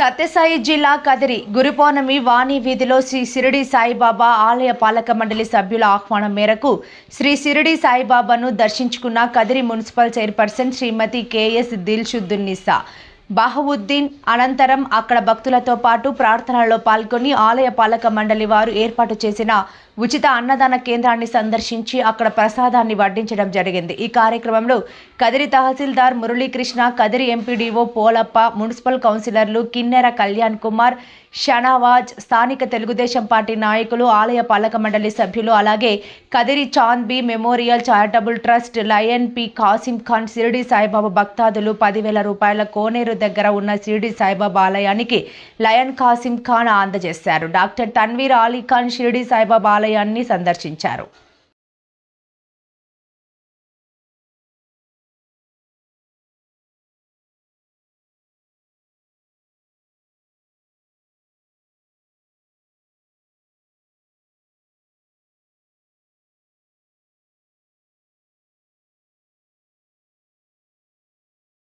సత్యసాయి జిల్లా కదిరి గురుపౌర్ణమి వాణి వీధిలో శ్రీ షిరిడి సాయిబాబా ఆలయ పాలక మండలి సభ్యుల ఆహ్వానం మేరకు శ్రీ షిరిడి సాయిబాబాను దర్శించుకున్న కదిరి మున్సిపల్ చైర్పర్సన్ శ్రీమతి కెఎస్ దిల్షుద్దున్నిసా బహవుద్దీన్ అనంతరం అక్కడ భక్తులతో పాటు ప్రార్థనలో పాల్గొని ఆలయ పాలక మండలి వారు ఏర్పాటు చేసిన ఉచిత అన్నదాన కేంద్రాన్ని సందర్శించి అక్కడ ప్రసాదాన్ని వడ్డించడం జరిగింది। ఈ కార్యక్రమంలో కదిరి తహసీల్దార్ మురళీకృష్ణ, కదిరి ఎంపీడీఓ పోలప్ప, మున్సిపల్ కౌన్సిలర్లు కిన్నెర కళ్యాణ్ కుమార్, షనావాజ్, స్థానిక తెలుగుదేశం పార్టీ నాయకులు, ఆలయ పాలక మండలి సభ్యులు, అలాగే Kadiri Chand Bi memorial charitable trust, lion P Kasim Khan, Shirdi Saibaba భక్తాదులు 10,000 రూపాయల కోనేరు దగ్గర ఉన్న షిరిడి సాయిబాబా ఆలయానికి లయన్ కాసిం ఖాన్ అందజేశారు। డాక్టర్ తన్వీర్ అలీ ఖాన్ షిరిడి సాయిబాబా ఆలయాన్ని సందర్శించారు।